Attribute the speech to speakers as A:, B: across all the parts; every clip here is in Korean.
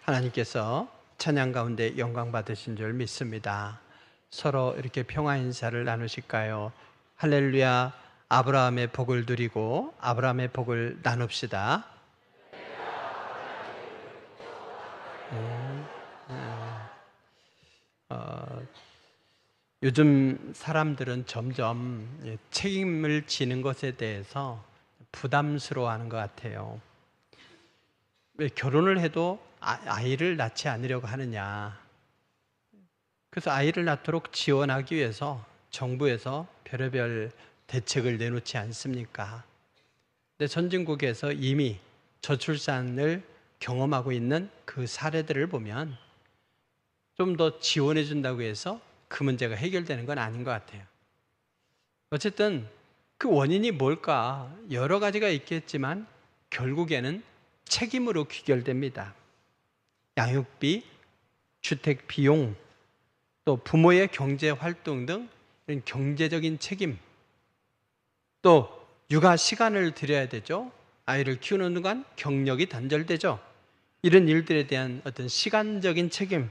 A: 하나님께서 찬양 가운데 영광 받으신 줄 믿습니다. 서로 이렇게 평화 인사를 나누실까요? 할렐루야. 아브라함의 복을 누리고 아브라함의 복을 나눕시다. 요즘 사람들은 점점 책임을 지는 것에 대해서 부담스러워하는 것 같아요. 왜 결혼을 해도 아이를 낳지 않으려고 하느냐? 그래서 아이를 낳도록 지원하기 위해서 정부에서 별의별 대책을 내놓지 않습니까? 근데 선진국에서 이미 저출산을 경험하고 있는 그 사례들을 보면 좀 더 지원해 준다고 해서 그 문제가 해결되는 건 아닌 것 같아요. 어쨌든 그 원인이 뭘까? 여러 가지가 있겠지만 결국에는 책임으로 귀결됩니다. 양육비, 주택 비용, 또 부모의 경제 활동 등 이런 경제적인 책임, 또 육아 시간을 들여야 되죠. 아이를 키우는 동안 경력이 단절되죠. 이런 일들에 대한 어떤 시간적인 책임,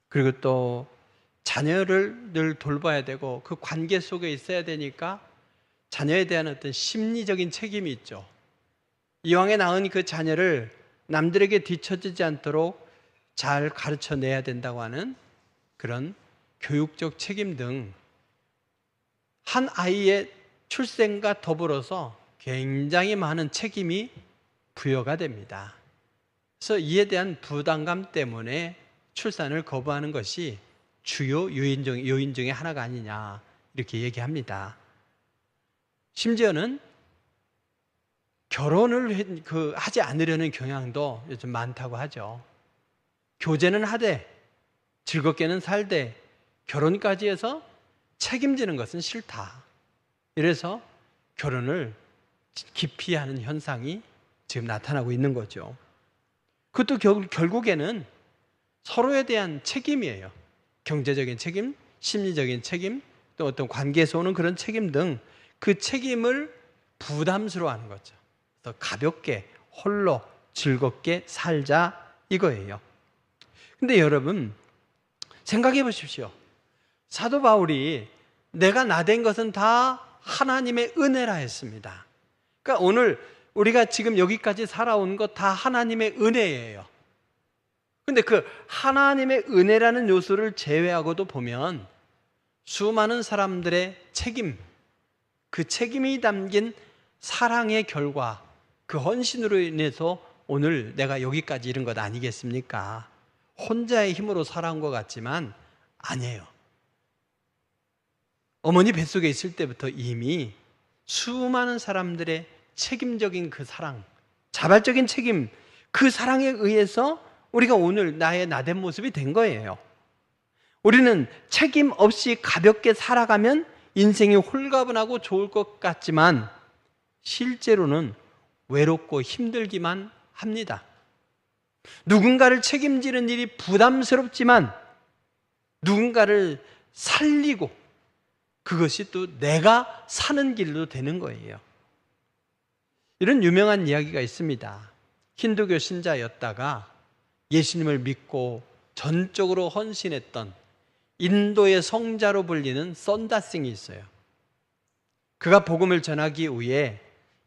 A: 그리고 또 자녀를 늘 돌봐야 되고 그 관계 속에 있어야 되니까 자녀에 대한 어떤 심리적인 책임이 있죠. 이왕에 낳은 그 자녀를 남들에게 뒤처지지 않도록 잘 가르쳐내야 된다고 하는 그런 교육적 책임 등 한 아이의 출생과 더불어서 굉장히 많은 책임이 부여가 됩니다. 그래서 이에 대한 부담감 때문에 출산을 거부하는 것이 주요 요인 중에 하나가 아니냐 이렇게 얘기합니다. 심지어는 결혼을 하지 않으려는 경향도 요즘 많다고 하죠. 교제는 하되 즐겁게는 살되 결혼까지 해서 책임지는 것은 싫다. 이래서 결혼을 기피하는 현상이 지금 나타나고 있는 거죠. 그것도 결국에는 서로에 대한 책임이에요. 경제적인 책임, 심리적인 책임, 또 어떤 관계에서 오는 그런 책임 등 그 책임을 부담스러워하는 거죠. 그래서 가볍게 홀로 즐겁게 살자 이거예요. 근데 여러분 생각해 보십시오. 사도 바울이 내가 나된 것은 다 하나님의 은혜라 했습니다. 그러니까 오늘 우리가 지금 여기까지 살아온 것 다 하나님의 은혜예요. 근데 그 하나님의 은혜라는 요소를 제외하고도 보면 수많은 사람들의 책임, 그 책임이 담긴 사랑의 결과, 그 헌신으로 인해서 오늘 내가 여기까지 이른 것 아니겠습니까? 혼자의 힘으로 살아온 것 같지만 아니에요. 어머니 뱃속에 있을 때부터 이미 수많은 사람들의 책임적인 그 사랑, 자발적인 책임, 그 사랑에 의해서 우리가 오늘 나의 나된 모습이 된 거예요. 우리는 책임 없이 가볍게 살아가면 인생이 홀가분하고 좋을 것 같지만 실제로는 외롭고 힘들기만 합니다. 누군가를 책임지는 일이 부담스럽지만 누군가를 살리고 그것이 또 내가 사는 길로 되는 거예요. 이런 유명한 이야기가 있습니다. 힌두교 신자였다가 예수님을 믿고 전적으로 헌신했던 인도의 성자로 불리는 썬다싱이 있어요. 그가 복음을 전하기 위해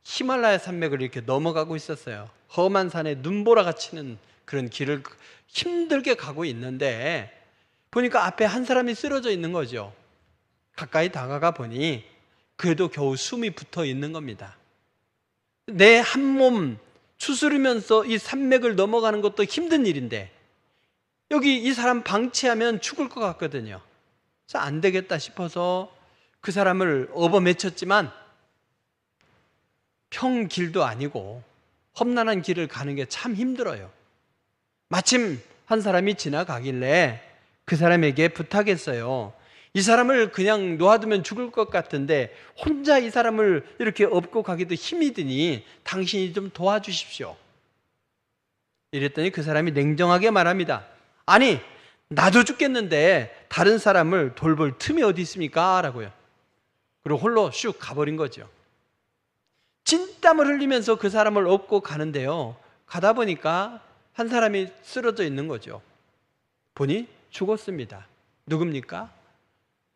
A: 히말라야 산맥을 이렇게 넘어가고 있었어요. 험한 산에 눈보라가 치는 그런 길을 힘들게 가고 있는데 보니까 앞에 한 사람이 쓰러져 있는 거죠. 가까이 다가가 보니 그래도 겨우 숨이 붙어 있는 겁니다. 내 한 몸 추스르면서 이 산맥을 넘어가는 것도 힘든 일인데 여기 이 사람 방치하면 죽을 것 같거든요. 그래서 안 되겠다 싶어서 그 사람을 업어맺혔지만 평 길도 아니고 험난한 길을 가는 게 참 힘들어요. 마침 한 사람이 지나가길래 그 사람에게 부탁했어요. 이 사람을 그냥 놓아두면 죽을 것 같은데 혼자 이 사람을 이렇게 업고 가기도 힘이 드니 당신이 좀 도와주십시오. 이랬더니 그 사람이 냉정하게 말합니다. 아니, 나도 죽겠는데 다른 사람을 돌볼 틈이 어디 있습니까? 라고요. 그리고 홀로 슉 가버린 거죠. 진땀을 흘리면서 그 사람을 업고 가는데요. 가다 보니까 한 사람이 쓰러져 있는 거죠. 보니 죽었습니다. 누굽니까?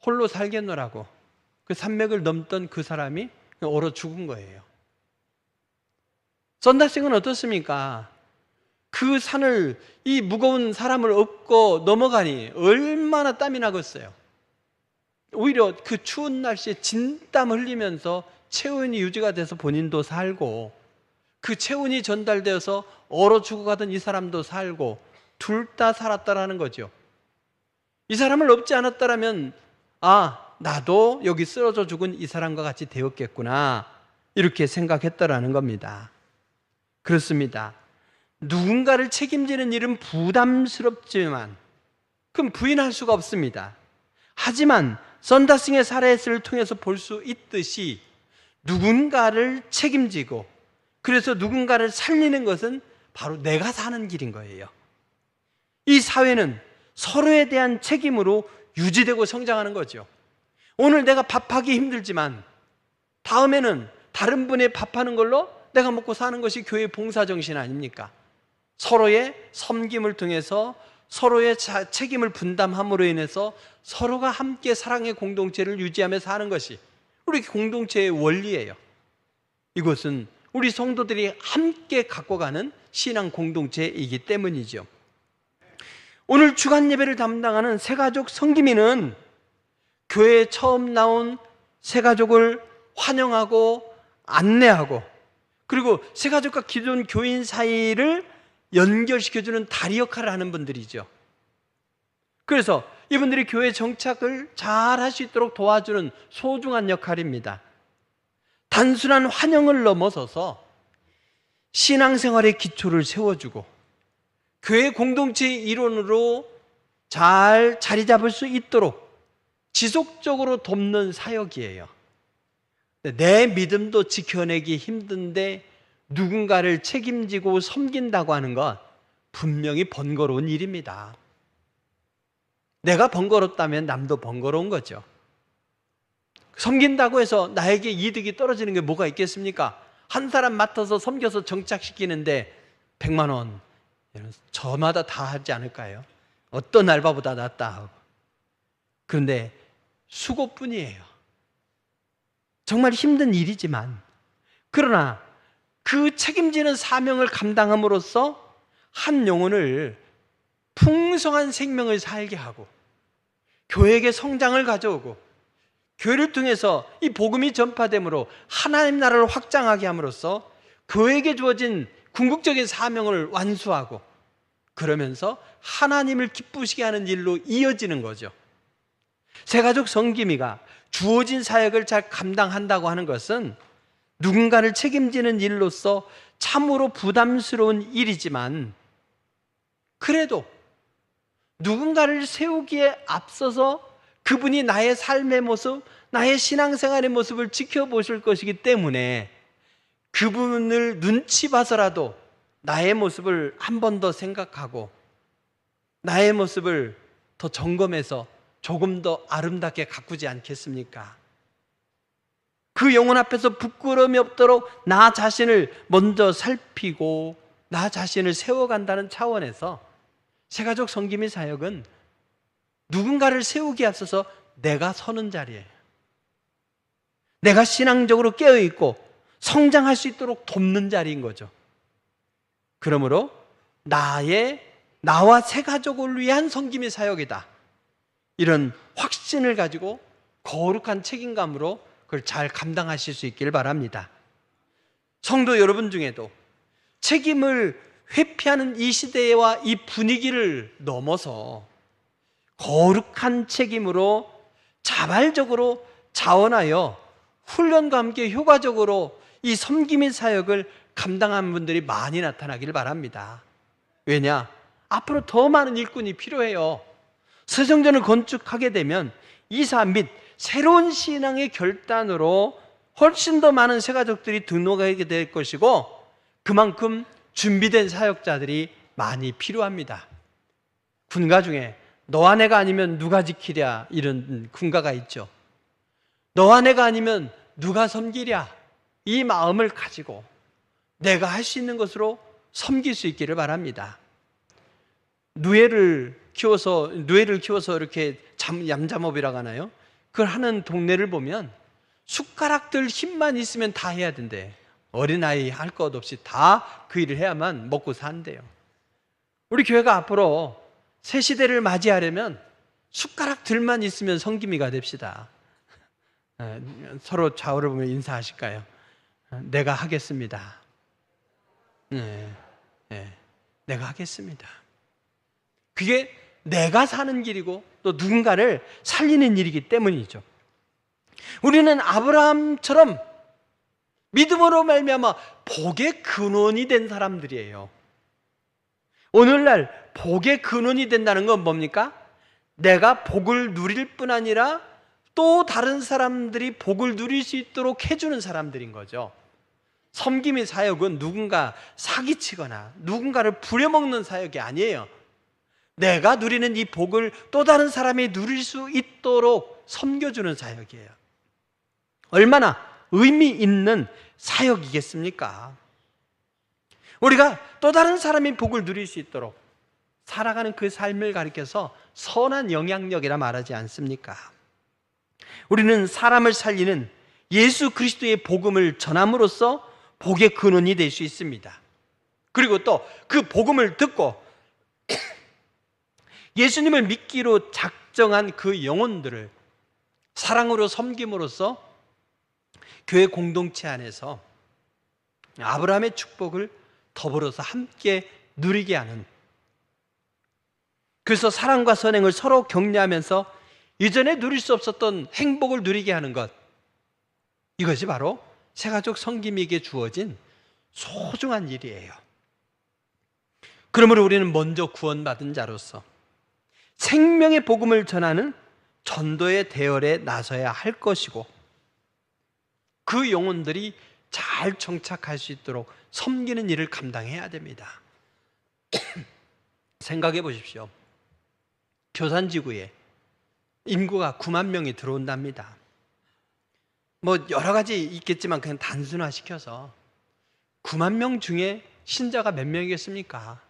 A: 홀로 살겠노라고 그 산맥을 넘던 그 사람이 얼어 죽은 거예요. 선다싱은 어떻습니까? 그 산을, 이 무거운 사람을 업고 넘어가니 얼마나 땀이 나겠어요. 오히려 그 추운 날씨에 진땀 흘리면서 체온이 유지가 돼서 본인도 살고, 그 체온이 전달되어서 얼어 죽어가던 이 사람도 살고, 둘 다 살았다라는 거죠. 이 사람을 업지 않았다라면 나도 여기 쓰러져 죽은 이 사람과 같이 되었겠구나, 이렇게 생각했다라는 겁니다. 그렇습니다. 누군가를 책임지는 일은 부담스럽지만 그럼 부인할 수가 없습니다. 하지만 선다싱의 사례를 통해서 볼 수 있듯이 누군가를 책임지고 그래서 누군가를 살리는 것은 바로 내가 사는 길인 거예요. 이 사회는 서로에 대한 책임으로 유지되고 성장하는 거죠. 오늘 내가 밥하기 힘들지만 다음에는 다른 분의 밥하는 걸로 내가 먹고 사는 것이 교회의 봉사정신 아닙니까? 서로의 섬김을 통해서 서로의 책임을 분담함으로 인해서 서로가 함께 사랑의 공동체를 유지하며 사는 것이 우리 공동체의 원리예요. 이것은 우리 성도들이 함께 갖고 가는 신앙 공동체이기 때문이죠. 오늘 주간 예배를 담당하는 새가족 성기민은 교회에 처음 나온 새가족을 환영하고 안내하고, 그리고 새가족과 기존 교인 사이를 연결시켜주는 다리 역할을 하는 분들이죠. 그래서 이분들이 교회 정착을 잘 할 수 있도록 도와주는 소중한 역할입니다. 단순한 환영을 넘어서서 신앙생활의 기초를 세워주고 교회 공동체의 일원으로 잘 자리 잡을 수 있도록 지속적으로 돕는 사역이에요. 내 믿음도 지켜내기 힘든데 누군가를 책임지고 섬긴다고 하는 건 분명히 번거로운 일입니다. 내가 번거롭다면 남도 번거로운 거죠. 섬긴다고 해서 나에게 이득이 떨어지는 게 뭐가 있겠습니까? 한 사람 맡아서 섬겨서 정착시키는데 100만 원, 저마다 다 하지 않을까요? 어떤 알바보다 낫다 하고. 그런데 수고뿐이에요. 정말 힘든 일이지만, 그러나 그 책임지는 사명을 감당함으로써 한 영혼을 풍성한 생명을 살게 하고 교회에게 성장을 가져오고 교회를 통해서 이 복음이 전파됨으로 하나님 나라를 확장하게 함으로써 교회에게 주어진 궁극적인 사명을 완수하고 그러면서 하나님을 기쁘시게 하는 일로 이어지는 거죠. 새가족 성기미가 주어진 사역을 잘 감당한다고 하는 것은 누군가를 책임지는 일로서 참으로 부담스러운 일이지만, 그래도 누군가를 세우기에 앞서서 그분이 나의 삶의 모습, 나의 신앙생활의 모습을 지켜보실 것이기 때문에 그분을 눈치 봐서라도 나의 모습을 한 번 더 생각하고 나의 모습을 더 점검해서 조금 더 아름답게 가꾸지 않겠습니까? 그 영혼 앞에서 부끄러움이 없도록 나 자신을 먼저 살피고 나 자신을 세워간다는 차원에서 새가족 성기미 사역은 누군가를 세우기에 앞서서 내가 서는 자리예요. 내가 신앙적으로 깨어있고 성장할 수 있도록 돕는 자리인 거죠. 그러므로 나와 새가족을 위한 성기미 사역이다, 이런 확신을 가지고 거룩한 책임감으로 그걸 잘 감당하실 수 있길 바랍니다. 성도 여러분 중에도 책임을 회피하는 이 시대와 이 분위기를 넘어서 거룩한 책임으로 자발적으로 자원하여 훈련과 함께 효과적으로 이 섬김의 사역을 감당하는 분들이 많이 나타나길 바랍니다. 왜냐? 앞으로 더 많은 일꾼이 필요해요. 새성전을 건축하게 되면 이사 및 새로운 신앙의 결단으로 훨씬 더 많은 새가족들이 등록하게 될 것이고 그만큼 준비된 사역자들이 많이 필요합니다. 군가 중에 너와 내가 아니면 누가 지키랴, 이런 군가가 있죠. 너와 내가 아니면 누가 섬기랴, 이 마음을 가지고 내가 할 수 있는 것으로 섬길 수 있기를 바랍니다. 누에를 키워서 이렇게 얌자업이라고 하나요? 그걸 하는 동네를 보면 숟가락들 힘만 있으면 다 해야 된대. 어린아이 할 것 없이 다 그 일을 해야만 먹고 산대요. 우리 교회가 앞으로 새 시대를 맞이하려면 숟가락들만 있으면 성김이가 됩시다. 서로 좌우를 보면 인사하실까요? 내가 하겠습니다. 내가 하겠습니다. 그게 내가 사는 길이고 또 누군가를 살리는 일이기 때문이죠. 우리는 아브라함처럼 믿음으로 말미암아 복의 근원이 된 사람들이에요. 오늘날 복의 근원이 된다는 건 뭡니까? 내가 복을 누릴 뿐 아니라 또 다른 사람들이 복을 누릴 수 있도록 해주는 사람들인 거죠. 섬김의 사역은 누군가 사기치거나 누군가를 부려먹는 사역이 아니에요. 내가 누리는 이 복을 또 다른 사람이 누릴 수 있도록 섬겨주는 사역이에요. 얼마나 의미 있는 사역이겠습니까? 우리가 또 다른 사람이 복을 누릴 수 있도록 살아가는 그 삶을 가리켜서 선한 영향력이라 말하지 않습니까? 우리는 사람을 살리는 예수 그리스도의 복음을 전함으로써 복의 근원이 될 수 있습니다. 그리고 또 그 복음을 듣고 예수님을 믿기로 작정한 그 영혼들을 사랑으로 섬김으로써 교회 공동체 안에서 아브라함의 축복을 더불어서 함께 누리게 하는, 그래서 사랑과 선행을 서로 격려하면서 이전에 누릴 수 없었던 행복을 누리게 하는 것, 이것이 바로 새가족 섬김에게 주어진 소중한 일이에요. 그러므로 우리는 먼저 구원받은 자로서 생명의 복음을 전하는 전도의 대열에 나서야 할 것이고, 그 영혼들이 잘 정착할 수 있도록 섬기는 일을 감당해야 됩니다. 생각해 보십시오. 교산지구에 인구가 9만 명이 들어온답니다. 뭐 여러 가지 있겠지만 그냥 단순화시켜서 9만 명 중에 신자가 몇 명이겠습니까?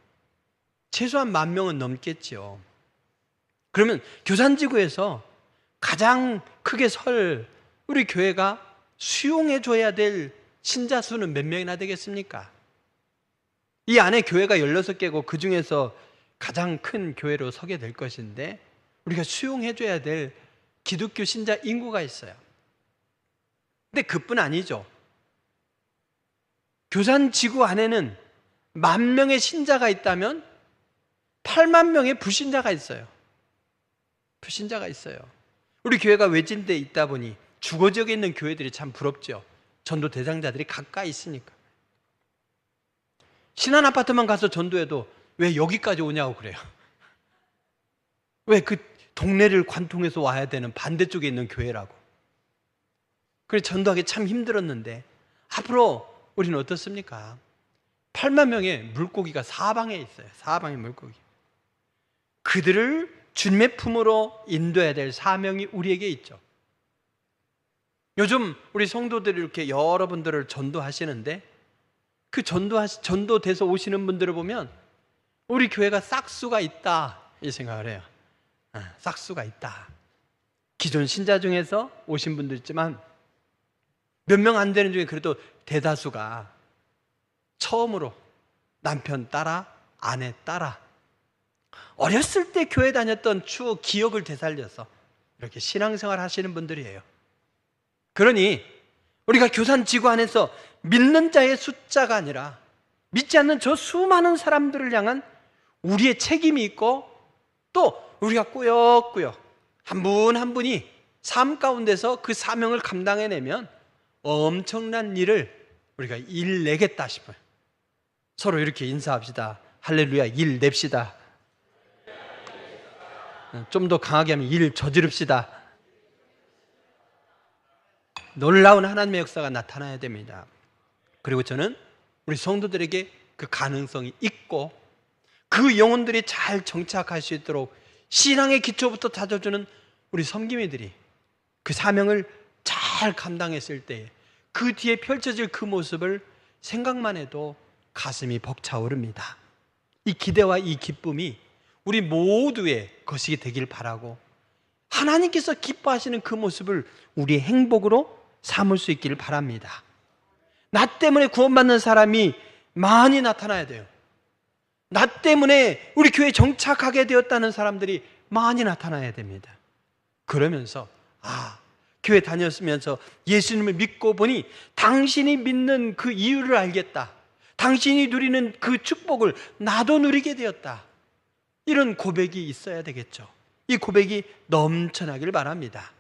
A: 최소한 1만 명은 넘겠죠. 그러면 교산지구에서 가장 크게 설 우리 교회가 수용해줘야 될 신자 수는 몇 명이나 되겠습니까? 이 안에 교회가 16개고 그 중에서 가장 큰 교회로 서게 될 것인데 우리가 수용해줘야 될 기독교 신자 인구가 있어요. 근데 그뿐 아니죠. 교산지구 안에는 10,000명의 신자가 있다면 8만 명의 불신자가 있어요. 불신자가 있어요. 우리 교회가 외진데 있다 보니 주거 지역에 있는 교회들이 참 부럽죠. 전도 대상자들이 가까이 있으니까. 신한 아파트만 가서 전도해도 왜 여기까지 오냐고 그래요. 왜 그 동네를 관통해서 와야 되는 반대쪽에 있는 교회라고. 그래서 전도하기 참 힘들었는데 앞으로 우리는 어떻습니까? 8만 명의 물고기가 사방에 있어요. 사방에 물고기. 그들을 주님의 품으로 인도해야 될 사명이 우리에게 있죠. 요즘 우리 성도들이 이렇게 여러분들을 전도하시는데 그 전도돼서 오시는 분들을 보면 우리 교회가 싹수가 있다 이 생각을 해요. 싹수가 있다. 기존 신자 중에서 오신 분들 있지만 몇 명 안 되는 중에 그래도 대다수가 처음으로 남편 따라 아내 따라 어렸을 때 교회 다녔던 추억 기억을 되살려서 이렇게 신앙생활 하시는 분들이에요. 그러니 우리가 교산지구 안에서 믿는 자의 숫자가 아니라 믿지 않는 저 수많은 사람들을 향한 우리의 책임이 있고 또 우리가 꾸역꾸역 한 분 한 분이 삶 가운데서 그 사명을 감당해내면 엄청난 일을 우리가 일내겠다 싶어요. 서로 이렇게 인사합시다. 할렐루야, 일 냅시다. 좀 더 강하게 하면 일 저지릅시다. 놀라운 하나님의 역사가 나타나야 됩니다. 그리고 저는 우리 성도들에게 그 가능성이 있고 그 영혼들이 잘 정착할 수 있도록 신앙의 기초부터 다져주는 우리 섬기미들이 그 사명을 잘 감당했을 때 그 뒤에 펼쳐질 그 모습을 생각만 해도 가슴이 벅차오릅니다. 이 기대와 이 기쁨이 우리 모두의 것이 되길 바라고, 하나님께서 기뻐하시는 그 모습을 우리의 행복으로 삼을 수 있기를 바랍니다. 나 때문에 구원받는 사람이 많이 나타나야 돼요. 나 때문에 우리 교회에 정착하게 되었다는 사람들이 많이 나타나야 됩니다. 그러면서 교회 다녔으면서 예수님을 믿고 보니 당신이 믿는 그 이유를 알겠다, 당신이 누리는 그 축복을 나도 누리게 되었다, 이런 고백이 있어야 되겠죠. 이 고백이 넘쳐나길 바랍니다.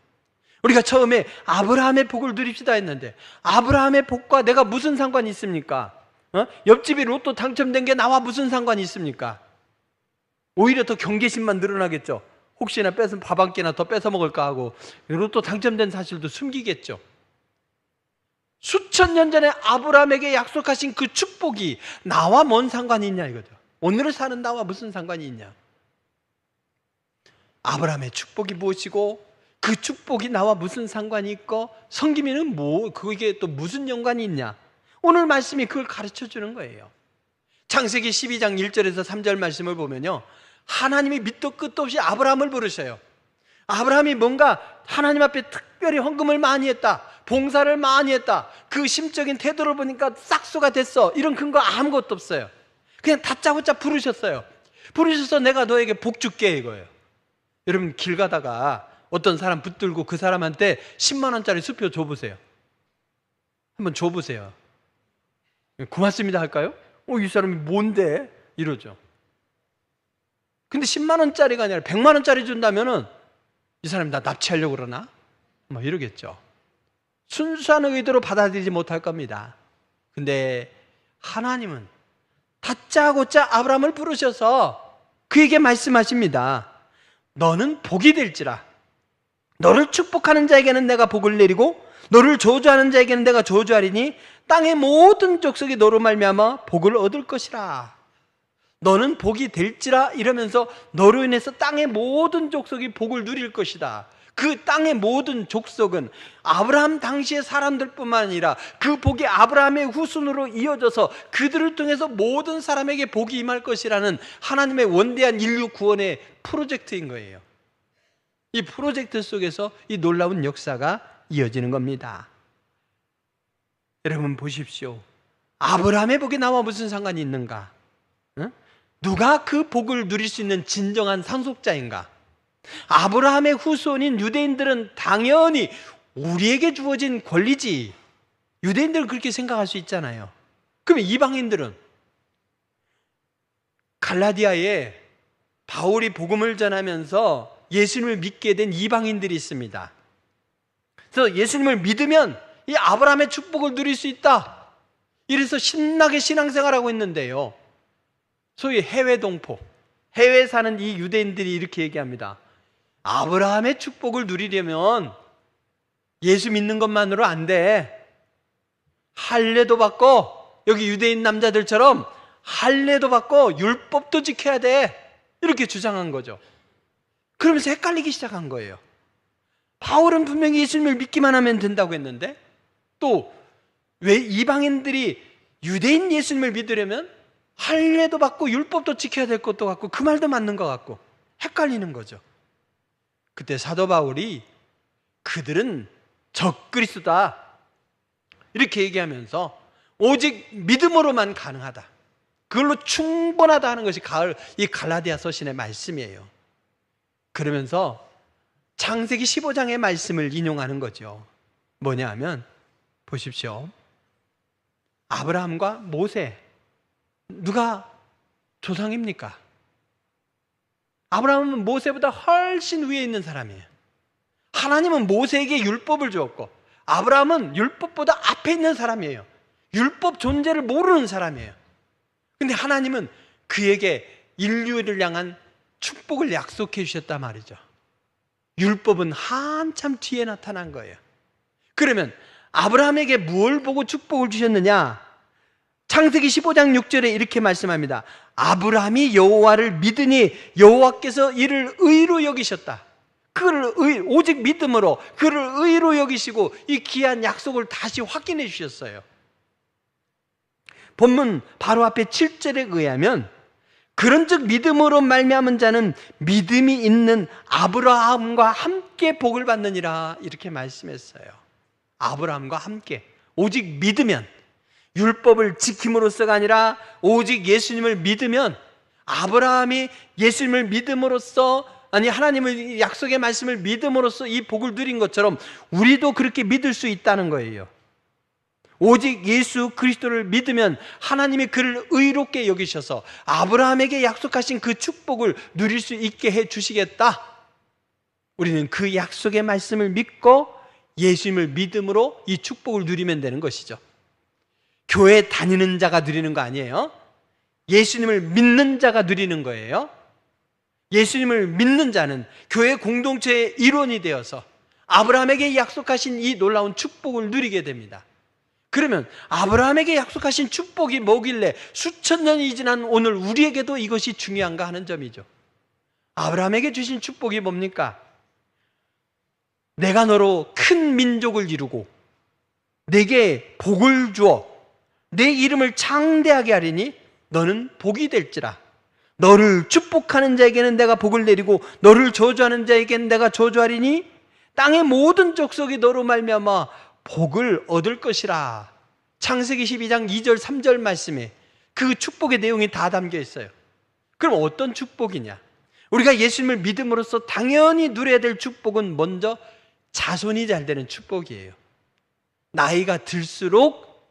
A: 우리가 처음에 아브라함의 복을 누립시다 했는데, 아브라함의 복과 내가 무슨 상관이 있습니까? 옆집이 로또 당첨된 게 나와 무슨 상관이 있습니까? 오히려 더 경계심만 늘어나겠죠. 혹시나 뺏은 밥 한 끼나 더 뺏어 먹을까 하고 로또 당첨된 사실도 숨기겠죠. 수천 년 전에 아브라함에게 약속하신 그 축복이 나와 뭔 상관이 있냐 이거죠. 오늘을 사는 나와 무슨 상관이 있냐. 아브라함의 축복이 무엇이고 그 축복이 나와 무슨 상관이 있고 성김이는 그게 또 무슨 연관이 있냐. 오늘 말씀이 그걸 가르쳐 주는 거예요. 창세기 12장 1절에서 3절 말씀을 보면요, 하나님이 밑도 끝도 없이 아브라함을 부르셔요. 아브라함이 뭔가 하나님 앞에 특별히 헌금을 많이 했다, 봉사를 많이 했다, 그 심적인 태도를 보니까 싹수가 됐어, 이런 근거 아무것도 없어요. 그냥 다짜고짜 부르셨어요. 부르셔서 내가 너에게 복 줄게 이거예요. 여러분, 길 가다가 어떤 사람 붙들고 그 사람한테 10만 원짜리 수표 줘보세요. 한번 줘보세요. 고맙습니다 할까요? 이 사람이 뭔데? 이러죠. 근데 10만 원짜리가 아니라 100만 원짜리 준다면은 이 사람이 나 납치하려고 그러나? 뭐 이러겠죠. 순수한 의도로 받아들이지 못할 겁니다. 근데 하나님은 다짜고짜 아브라함을 부르셔서 그에게 말씀하십니다. 너는 복이 될지라. 너를 축복하는 자에게는 내가 복을 내리고 너를 저주하는 자에게는 내가 저주하리니 땅의 모든 족속이 너로 말미암아 복을 얻을 것이라. 너는 복이 될지라 이러면서 너로 인해서 땅의 모든 족속이 복을 누릴 것이다. 그 땅의 모든 족속은 아브라함 당시의 사람들뿐만 아니라 그 복이 아브라함의 후손으로 이어져서 그들을 통해서 모든 사람에게 복이 임할 것이라는 하나님의 원대한 인류 구원의 프로젝트인 거예요. 이 프로젝트 속에서 이 놀라운 역사가 이어지는 겁니다. 여러분 보십시오. 아브라함의 복이 나와 무슨 상관이 있는가? 누가 그 복을 누릴 수 있는 진정한 상속자인가? 아브라함의 후손인 유대인들은 당연히 우리에게 주어진 권리지. 유대인들은 그렇게 생각할 수 있잖아요. 그럼 이방인들은? 갈라디아에 바울이 복음을 전하면서 예수님을 믿게 된 이방인들이 있습니다. 그래서 예수님을 믿으면 이 아브라함의 축복을 누릴 수 있다, 이래서 신나게 신앙생활하고 있는데요, 소위 해외 동포, 해외에 사는 이 유대인들이 이렇게 얘기합니다. 아브라함의 축복을 누리려면 예수 믿는 것만으로 안 돼. 할례도 받고, 여기 유대인 남자들처럼 할례도 받고 율법도 지켜야 돼, 이렇게 주장한 거죠. 그러면서 헷갈리기 시작한 거예요. 바울은 분명히 예수님을 믿기만 하면 된다고 했는데, 또 왜 이방인들이 유대인 예수님을 믿으려면 할례도 받고 율법도 지켜야 될 것도 같고 그 말도 맞는 것 같고 헷갈리는 거죠. 그때 사도 바울이 그들은 적그리스도다 이렇게 얘기하면서 오직 믿음으로만 가능하다, 그걸로 충분하다 하는 것이 이 갈라디아 서신의 말씀이에요. 그러면서 창세기 15장의 말씀을 인용하는 거죠. 뭐냐 하면 보십시오. 아브라함과 모세, 누가 조상입니까? 아브라함은 모세보다 훨씬 위에 있는 사람이에요. 하나님은 모세에게 율법을 주었고 아브라함은 율법보다 앞에 있는 사람이에요. 율법 존재를 모르는 사람이에요. 근데 하나님은 그에게 인류를 향한 축복을 약속해 주셨단 말이죠. 율법은 한참 뒤에 나타난 거예요. 그러면 아브라함에게 무엇을 보고 축복을 주셨느냐? 창세기 15장 6절에 이렇게 말씀합니다. 아브라함이 여호와를 믿으니 여호와께서 이를 의로 여기셨다. 그를 오직 믿음으로 그를 의로 여기시고 이 귀한 약속을 다시 확인해 주셨어요. 본문 바로 앞에 7절에 의하면 그런즉 믿음으로 말미암은 자는 믿음이 있는 아브라함과 함께 복을 받느니라, 이렇게 말씀했어요. 아브라함과 함께, 오직 믿으면, 율법을 지킴으로써가 아니라 오직 예수님을 믿으면, 아브라함이 예수님을 믿음으로써, 아니 하나님의 약속의 말씀을 믿음으로써 이 복을 누린 것처럼 우리도 그렇게 믿을 수 있다는 거예요. 오직 예수 그리스도를 믿으면 하나님이 그를 의롭게 여기셔서 아브라함에게 약속하신 그 축복을 누릴 수 있게 해 주시겠다. 우리는 그 약속의 말씀을 믿고 예수님을 믿음으로 이 축복을 누리면 되는 것이죠. 교회 다니는 자가 누리는 거 아니에요. 예수님을 믿는 자가 누리는 거예요. 예수님을 믿는 자는 교회 공동체의 일원이 되어서 아브라함에게 약속하신 이 놀라운 축복을 누리게 됩니다. 그러면 아브라함에게 약속하신 축복이 뭐길래 수천 년이 지난 오늘 우리에게도 이것이 중요한가 하는 점이죠. 아브라함에게 주신 축복이 뭡니까? 내가 너로 큰 민족을 이루고 내게 복을 주어 내 이름을 창대하게 하리니 너는 복이 될지라. 너를 축복하는 자에게는 내가 복을 내리고 너를 저주하는 자에게는 내가 저주하리니 땅의 모든 족속이 너로 말미암아 복을 얻을 것이라. 창세기 12장 2절 3절 말씀에 그 축복의 내용이 다 담겨 있어요. 그럼 어떤 축복이냐? 우리가 예수님을 믿음으로써 당연히 누려야 될 축복은 먼저 자손이 잘 되는 축복이에요. 나이가 들수록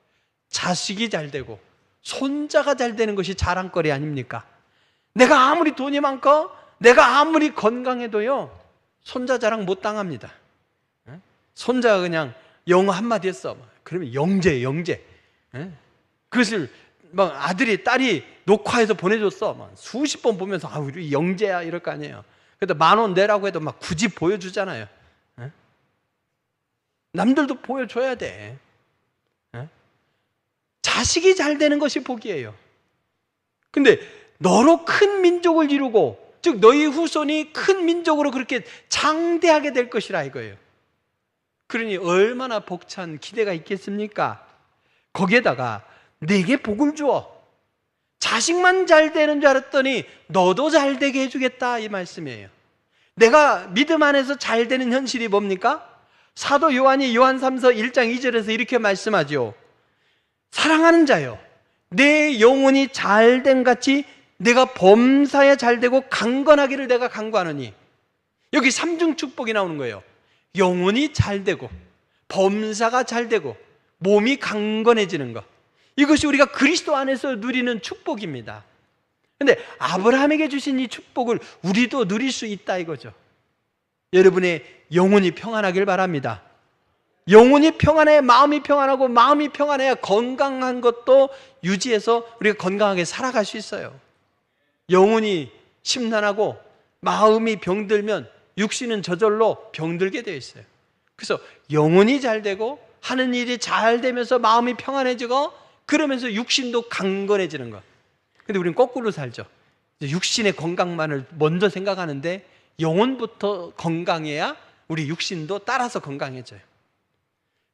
A: 자식이 잘 되고 손자가 잘 되는 것이 자랑거리 아닙니까? 내가 아무리 돈이 많고 내가 아무리 건강해도요 손자 자랑 못 당합니다. 손자가 그냥 영어 한마디 했어, 그러면 영재예요, 영재. 그것을 막 아들이 딸이 녹화해서 보내줬어, 막 수십 번 보면서 아 우리 영재야 이럴 거 아니에요. 그래도 10,000원 내라고 해도 막 굳이 보여주잖아요. 남들도 보여줘야 돼. 자식이 잘 되는 것이 복이에요. 근데 너로 큰 민족을 이루고, 즉 너희 후손이 큰 민족으로 그렇게 장대하게 될 것이라 이거예요. 그러니 얼마나 벅찬 기대가 있겠습니까? 거기에다가 내게 복을 주어. 자식만 잘 되는 줄 알았더니 너도 잘 되게 해주겠다 이 말씀이에요. 내가 믿음 안에서 잘 되는 현실이 뭡니까? 사도 요한이 요한 3서 1장 2절에서 이렇게 말씀하죠. 사랑하는 자여, 내 영혼이 잘됨 같이 내가 범사에 잘되고 강건하기를 내가 간구하노니. 여기 삼중 축복이 나오는 거예요. 영혼이 잘되고 범사가 잘되고 몸이 강건해지는 것, 이것이 우리가 그리스도 안에서 누리는 축복입니다. 그런데 아브라함에게 주신 이 축복을 우리도 누릴 수 있다 이거죠. 여러분의 영혼이 평안하길 바랍니다. 영혼이 평안해 마음이 평안하고 마음이 평안해야 건강한 것도 유지해서 우리가 건강하게 살아갈 수 있어요. 영혼이 심란하고 마음이 병들면 육신은 저절로 병들게 되어 있어요. 그래서 영혼이 잘 되고 하는 일이 잘 되면서 마음이 평안해지고 그러면서 육신도 강건해지는 것. 근데 우리는 거꾸로 살죠. 육신의 건강만을 먼저 생각하는데 영혼부터 건강해야 우리 육신도 따라서 건강해져요.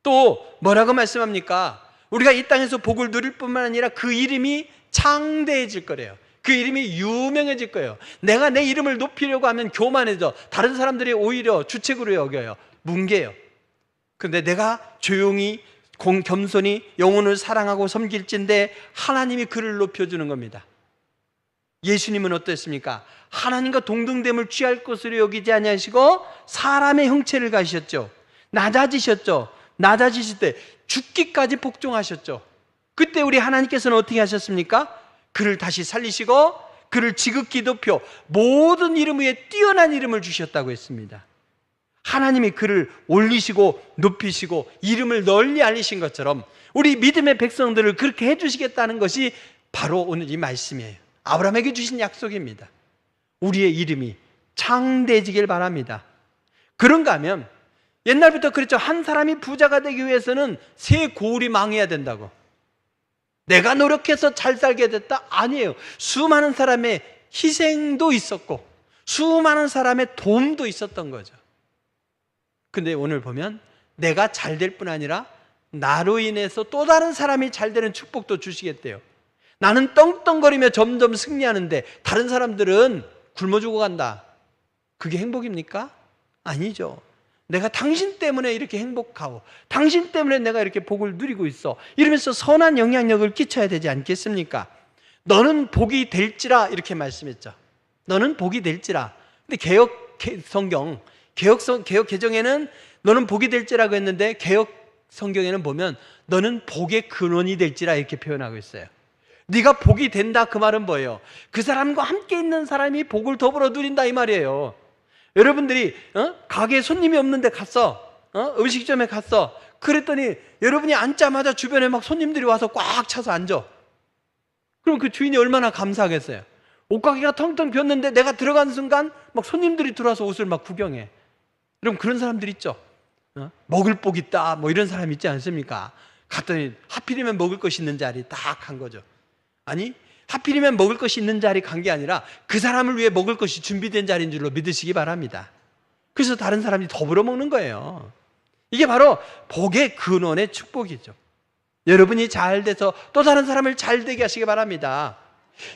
A: 또 뭐라고 말씀합니까? 우리가 이 땅에서 복을 누릴 뿐만 아니라 그 이름이 창대해질 거래요. 그 이름이 유명해질 거예요. 내가 내 이름을 높이려고 하면 교만해져 다른 사람들이 오히려 주책으로 여겨요. 뭉개요. 그런데 내가 조용히 겸손히 영혼을 사랑하고 섬길진데 하나님이 그를 높여주는 겁니다. 예수님은 어땠습니까? 하나님과 동등됨을 취할 것으로 여기지 아니하시고 사람의 형체를 가지셨죠. 낮아지셨죠. 낮아지실 때 죽기까지 복종하셨죠. 그때 우리 하나님께서는 어떻게 하셨습니까? 그를 다시 살리시고 그를 지극히 높여 모든 이름 위에 뛰어난 이름을 주셨다고 했습니다. 하나님이 그를 올리시고 높이시고 이름을 널리 알리신 것처럼 우리 믿음의 백성들을 그렇게 해주시겠다는 것이 바로 오늘 이 말씀이에요. 아브라함에게 주신 약속입니다. 우리의 이름이 창대해지길 바랍니다. 그런가 하면 옛날부터 그랬죠. 한 사람이 부자가 되기 위해서는 세 고울이 망해야 된다고. 내가 노력해서 잘 살게 됐다? 아니에요. 수많은 사람의 희생도 있었고 수많은 사람의 도움도 있었던 거죠. 근데 오늘 보면 내가 잘 될 뿐 아니라 나로 인해서 또 다른 사람이 잘 되는 축복도 주시겠대요. 나는 떵떵거리며 점점 승리하는데 다른 사람들은 굶어 죽어간다. 그게 행복입니까? 아니죠. 내가 당신 때문에 이렇게 행복하고 당신 때문에 내가 이렇게 복을 누리고 있어. 이러면서 선한 영향력을 끼쳐야 되지 않겠습니까? 너는 복이 될지라 이렇게 말씀했죠. 너는 복이 될지라. 근데 개혁 개정에는 너는 복이 될지라고 했는데 개혁 성경에는 보면 너는 복의 근원이 될지라 이렇게 표현하고 있어요. 네가 복이 된다 그 말은 뭐예요? 그 사람과 함께 있는 사람이 복을 더불어 누린다 이 말이에요. 여러분들이 가게에 손님이 없는데 갔어. 음식점에 갔어. 그랬더니 여러분이 앉자마자 주변에 막 손님들이 와서 꽉 차서 앉아. 그럼 그 주인이 얼마나 감사하겠어요. 옷가게가 텅텅 비었는데 내가 들어간 순간 막 손님들이 들어와서 옷을 막 구경해. 여러분 그런 사람들 있죠. 먹을 복 있다 뭐 이런 사람 있지 않습니까? 갔더니 하필이면 먹을 것이 있는 자리 딱 간 거죠. 아니 하필이면 먹을 것이 있는 자리 간 게 아니라 그 사람을 위해 먹을 것이 준비된 자리인 줄로 믿으시기 바랍니다. 그래서 다른 사람이 더불어 먹는 거예요. 이게 바로 복의 근원의 축복이죠. 여러분이 잘 돼서 또 다른 사람을 잘 되게 하시기 바랍니다.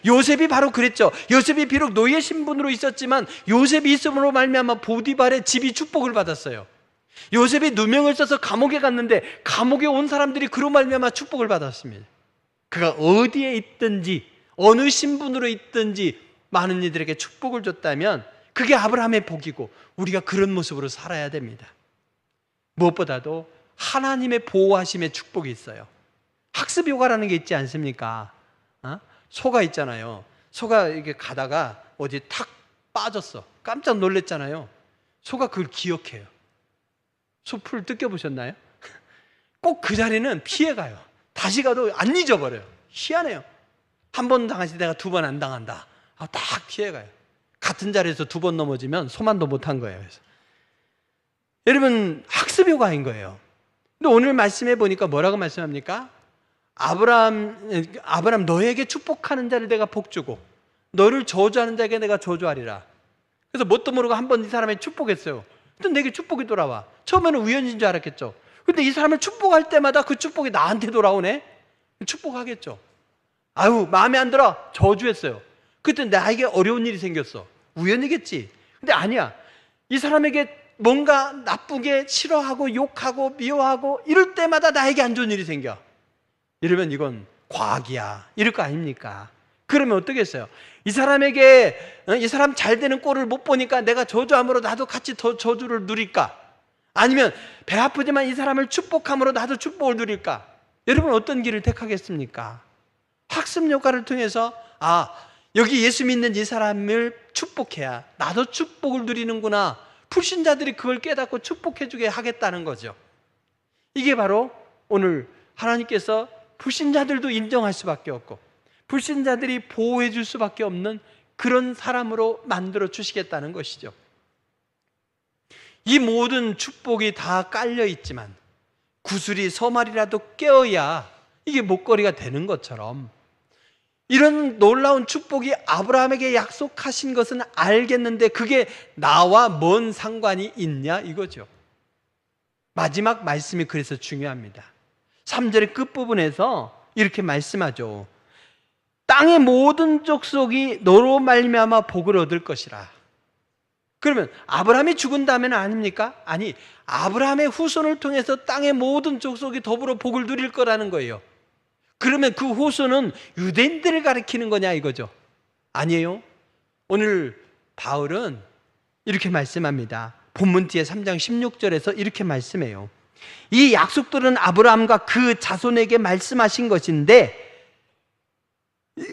A: 요셉이 바로 그랬죠. 요셉이 비록 노예 신분으로 있었지만 요셉이 있음으로 말미암아 보디발의 집이 축복을 받았어요. 요셉이 누명을 써서 감옥에 갔는데 감옥에 온 사람들이 그로 말미암아 축복을 받았습니다. 그가 어디에 있든지 어느 신분으로 있든지 많은 이들에게 축복을 줬다면 그게 아브라함의 복이고 우리가 그런 모습으로 살아야 됩니다. 무엇보다도 하나님의 보호하심의 축복이 있어요. 학습효과라는 게 있지 않습니까? 소가 있잖아요. 소가 이렇게 가다가 어디 탁 빠졌어. 깜짝 놀랐잖아요. 소가 그걸 기억해요. 소 풀 뜯겨보셨나요? 꼭 그 자리는 피해가요. 다시 가도 안 잊어버려요. 희한해요. 한 번 당하지 내가 두 번 안 당한다. 딱 피해가요. 같은 자리에서 두 번 넘어지면 소만도 못한 거예요. 그래서. 여러분 학습효과인 거예요. 근데 오늘 말씀해 보니까 뭐라고 말씀합니까? 아브라함 너에게 축복하는 자를 내가 복주고 너를 저주하는 자에게 내가 저주하리라. 그래서 뭣도 모르고 한 번 이 사람에게 축복했어요. 근데 내게 축복이 돌아와. 처음에는 우연인 줄 알았겠죠. 근데 이 사람을 축복할 때마다 그 축복이 나한테 돌아오네. 축복하겠죠. 아유 마음에 안 들어. 저주했어요. 그때 나에게 어려운 일이 생겼어. 우연이겠지. 근데 아니야. 이 사람에게 뭔가 나쁘게 싫어하고 욕하고 미워하고 이럴 때마다 나에게 안 좋은 일이 생겨. 이러면 이건 과학이야. 이럴 거 아닙니까? 그러면 어떻겠어요? 이 사람에게 이 사람 잘 되는 꼴을 못 보니까 내가 저주함으로 나도 같이 더 저주를 누릴까? 아니면 배 아프지만 이 사람을 축복함으로 나도 축복을 누릴까? 여러분 어떤 길을 택하겠습니까? 학습 효과를 통해서 여기 예수 믿는 이 사람을 축복해야 나도 축복을 누리는구나. 불신자들이 그걸 깨닫고 축복해주게 하겠다는 거죠. 이게 바로 오늘 하나님께서 불신자들도 인정할 수밖에 없고 불신자들이 보호해 줄 수밖에 없는 그런 사람으로 만들어 주시겠다는 것이죠. 이 모든 축복이 다 깔려 있지만 구슬이 서말이라도 깨어야 이게 목걸이가 되는 것처럼 이런 놀라운 축복이 아브라함에게 약속하신 것은 알겠는데 그게 나와 뭔 상관이 있냐 이거죠. 마지막 말씀이 그래서 중요합니다. 3절의 끝부분에서 이렇게 말씀하죠. 땅의 모든 족속이 너로 말미암아 복을 얻을 것이라. 그러면 아브라함이 죽은 다음에는 아닙니까? 아니, 아브라함의 후손을 통해서 땅의 모든 족속이 더불어 복을 누릴 거라는 거예요. 그러면 그 후손은 유대인들을 가리키는 거냐 이거죠. 아니에요. 오늘 바울은 이렇게 말씀합니다. 본문 뒤에 3장 16절에서 이렇게 말씀해요. 이 약속들은 아브라함과 그 자손에게 말씀하신 것인데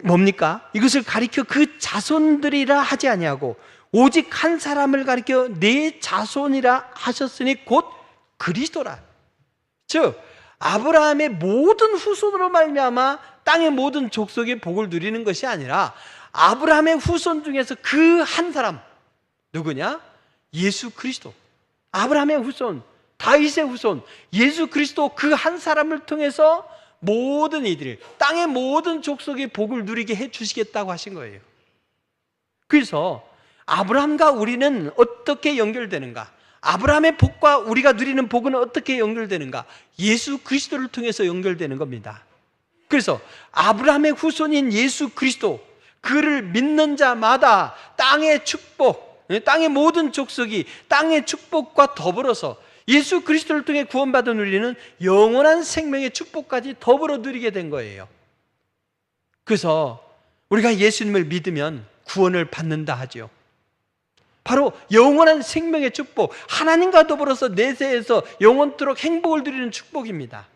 A: 뭡니까? 이것을 가리켜 그 자손들이라 하지 아니하고 오직 한 사람을 가리켜 네 자손이라 하셨으니 곧 그리스도라. 즉 아브라함의 모든 후손으로 말미암아 땅의 모든 족속의 복을 누리는 것이 아니라 아브라함의 후손 중에서 그 한 사람 누구냐? 예수 그리스도. 아브라함의 후손, 다윗의 후손, 예수 그리스도 그 한 사람을 통해서 모든 이들이 땅의 모든 족속의 복을 누리게 해주시겠다고 하신 거예요. 그래서 아브라함과 우리는 어떻게 연결되는가? 아브라함의 복과 우리가 누리는 복은 어떻게 연결되는가? 예수 그리스도를 통해서 연결되는 겁니다. 그래서 아브라함의 후손인 예수 그리스도, 그를 믿는 자마다 땅의 축복, 땅의 모든 족속이 땅의 축복과 더불어서 예수 그리스도를 통해 구원받은 우리는 영원한 생명의 축복까지 더불어 누리게 된 거예요. 그래서 우리가 예수님을 믿으면 구원을 받는다 하죠. 바로 영원한 생명의 축복, 하나님과 더불어서 내세에서 영원토록 행복을 누리는 축복입니다.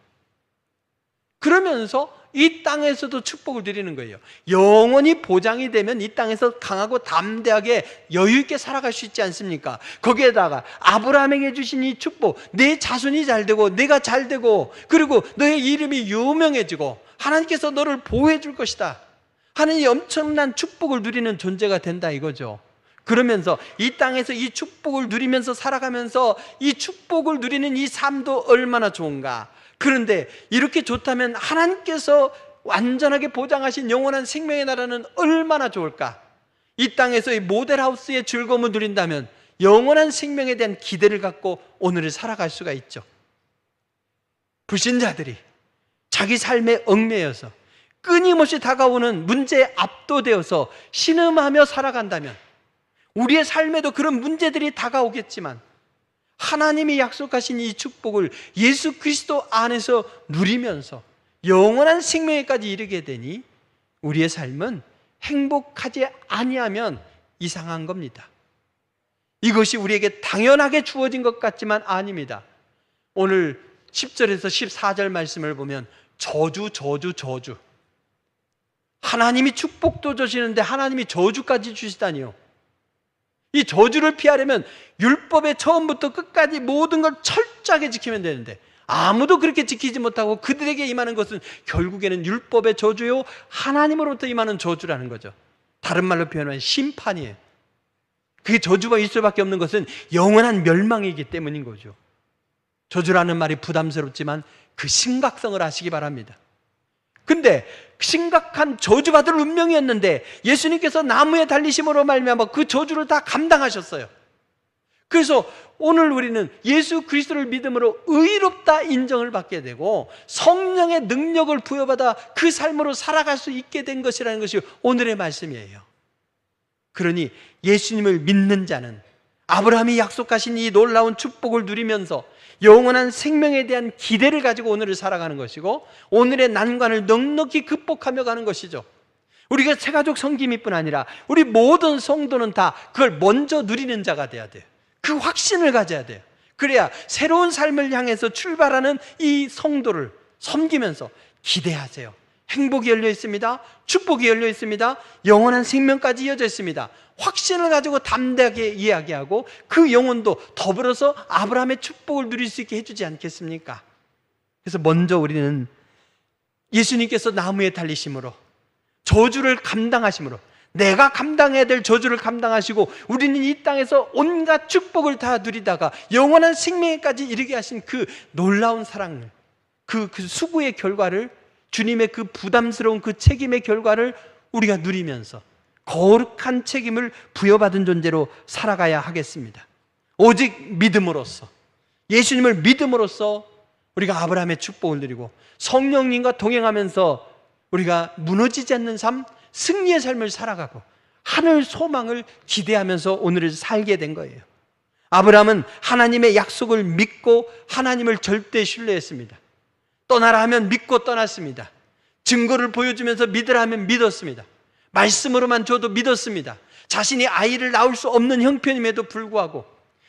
A: 그러면서 이 땅에서도 축복을 누리는 거예요. 영원히 보장이 되면 이 땅에서 강하고 담대하게 여유 있게 살아갈 수 있지 않습니까? 거기에다가 아브라함에게 주신 이 축복, 내 자손이 잘 되고 내가 잘 되고, 그리고 너의 이름이 유명해지고 하나님께서 너를 보호해 줄 것이다 하는 이 엄청난 축복을 누리는 존재가 된다 이거죠. 그러면서 이 땅에서 이 축복을 누리면서 살아가면서 이 축복을 누리는 이 삶도 얼마나 좋은가. 그런데 이렇게 좋다면 하나님께서 완전하게 보장하신 영원한 생명의 나라는 얼마나 좋을까. 이 땅에서 이 모델하우스의 즐거움을 누린다면 영원한 생명에 대한 기대를 갖고 오늘을 살아갈 수가 있죠. 불신자들이 자기 삶에 얽매여서 끊임없이 다가오는 문제에 압도되어서 신음하며 살아간다면, 우리의 삶에도 그런 문제들이 다가오겠지만 하나님이 약속하신 이 축복을 예수 그리스도 안에서 누리면서 영원한 생명에까지 이르게 되니 우리의 삶은 행복하지 아니하면 이상한 겁니다. 이것이 우리에게 당연하게 주어진 것 같지만 아닙니다. 오늘 10절에서 14절 말씀을 보면 저주. 하나님이 축복도 주시는데 하나님이 저주까지 주시다니요. 이 저주를 피하려면 율법의 처음부터 끝까지 모든 걸 철저하게 지키면 되는데 아무도 그렇게 지키지 못하고 그들에게 임하는 것은 결국에는 율법의 저주요, 하나님으로부터 임하는 저주라는 거죠. 다른 말로 표현하면 심판이에요. 그게 저주가 있을 수밖에 없는 것은 영원한 멸망이기 때문인 거죠. 저주라는 말이 부담스럽지만 그 심각성을 아시기 바랍니다. 근데 심각한 저주받을 운명이었는데 예수님께서 나무에 달리심으로 말미암아 그 저주를 다 감당하셨어요. 그래서 오늘 우리는 예수 그리스도를 믿음으로 의롭다 인정을 받게 되고 성령의 능력을 부여받아 그 삶으로 살아갈 수 있게 된 것이라는 것이 오늘의 말씀이에요. 그러니 예수님을 믿는 자는 아브라함이 약속하신 이 놀라운 축복을 누리면서 영원한 생명에 대한 기대를 가지고 오늘을 살아가는 것이고 오늘의 난관을 넉넉히 극복하며 가는 것이죠. 우리가 새가족 성김이뿐 아니라 우리 모든 성도는 다 그걸 먼저 누리는 자가 돼야 돼요. 그 확신을 가져야 돼요. 그래야 새로운 삶을 향해서 출발하는 이 성도를 섬기면서 기대하세요. 행복이 열려 있습니다. 축복이 열려 있습니다. 영원한 생명까지 이어져 있습니다. 확신을 가지고 담대하게 이야기하고 그 영혼도 더불어서 아브라함의 축복을 누릴 수 있게 해주지 않겠습니까? 그래서 먼저 우리는 예수님께서 나무에 달리심으로 저주를 감당하심으로 내가 감당해야 될 저주를 감당하시고 우리는 이 땅에서 온갖 축복을 다 누리다가 영원한 생명에까지 이르게 하신 그 놀라운 사랑을, 그 수고의 결과를, 주님의 그 부담스러운 그 책임의 결과를 우리가 누리면서 거룩한 책임을 부여받은 존재로 살아가야 하겠습니다. 오직 믿음으로써, 예수님을 믿음으로써 우리가 아브라함의 축복을 누리고 성령님과 동행하면서 우리가 무너지지 않는 삶, 승리의 삶을 살아가고 하늘 소망을 기대하면서 오늘을 살게 된 거예요. 아브라함은 하나님의 약속을 믿고 하나님을 절대 신뢰했습니다. 떠나라 하면 믿고 떠났습니다. 증거를 보여주면서 믿으라 하면 믿었습니다. 말씀으로만 줘도 믿었습니다. 자신이 아이를 낳을 수 없는 형편임에도 불구하고,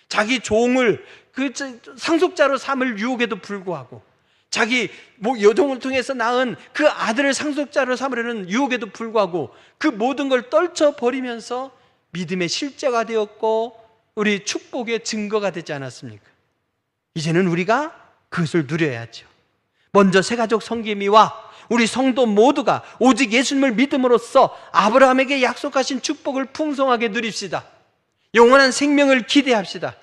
A: 자기 종을 그 상속자로 삼을 유혹에도 불구하고, 자기 여종을 통해서 낳은 그 아들을 상속자로 삼으려는 유혹에도 불구하고 그 모든 걸 떨쳐버리면서 믿음의 실제가 되었고 우리 축복의 증거가 되지 않았습니까? 이제는 우리가 그것을 누려야죠. 먼저 새가족 성김이와 우리 성도 모두가 오직 예수님을 믿음으로써 아브라함에게 약속하신 축복을 풍성하게 누립시다. 영원한 생명을 기대합시다.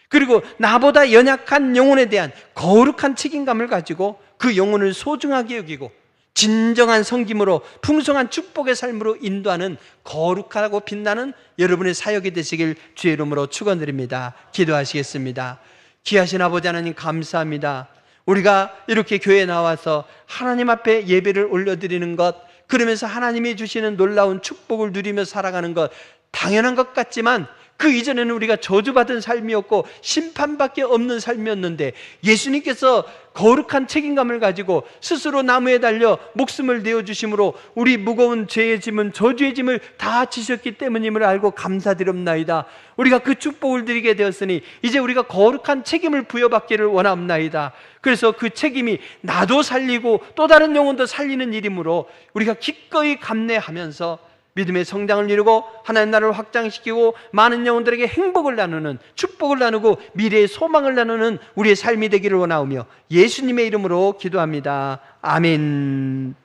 A: 그리고 나보다 연약한 영혼에 대한 거룩한 책임감을 가지고 그 영혼을 소중하게 여기고 진정한 성김으로 풍성한 축복의 삶으로 인도하는 거룩하고 빛나는 여러분의 사역이 되시길 주의 이름으로 축원드립니다. 기도하시겠습니다. 귀하신 아버지 하나님 감사합니다. 우리가 이렇게 교회에 나와서 하나님 앞에 예배를 올려드리는 것, 그러면서 하나님이 주시는 놀라운 축복을 누리며 살아가는 것, 당연한 것 같지만 그 이전에는 우리가 저주받은 삶이었고 심판밖에 없는 삶이었는데, 예수님께서 거룩한 책임감을 가지고 스스로 나무에 달려 목숨을 내어주심으로 우리 무거운 죄의 짐은, 저주의 짐을 다 지셨기 때문임을 알고 감사드립나이다. 우리가 그 축복을 드리게 되었으니 이제 우리가 거룩한 책임을 부여받기를 원합나이다. 그래서 그 책임이 나도 살리고 또 다른 영혼도 살리는 일이므로 우리가 기꺼이 감내하면서 믿음의 성장을 이루고 하나님 나라를 확장시키고 많은 영혼들에게 행복을 나누는, 축복을 나누고 미래의 소망을 나누는 우리의 삶이 되기를 원하오며 예수님의 이름으로 기도합니다. 아멘.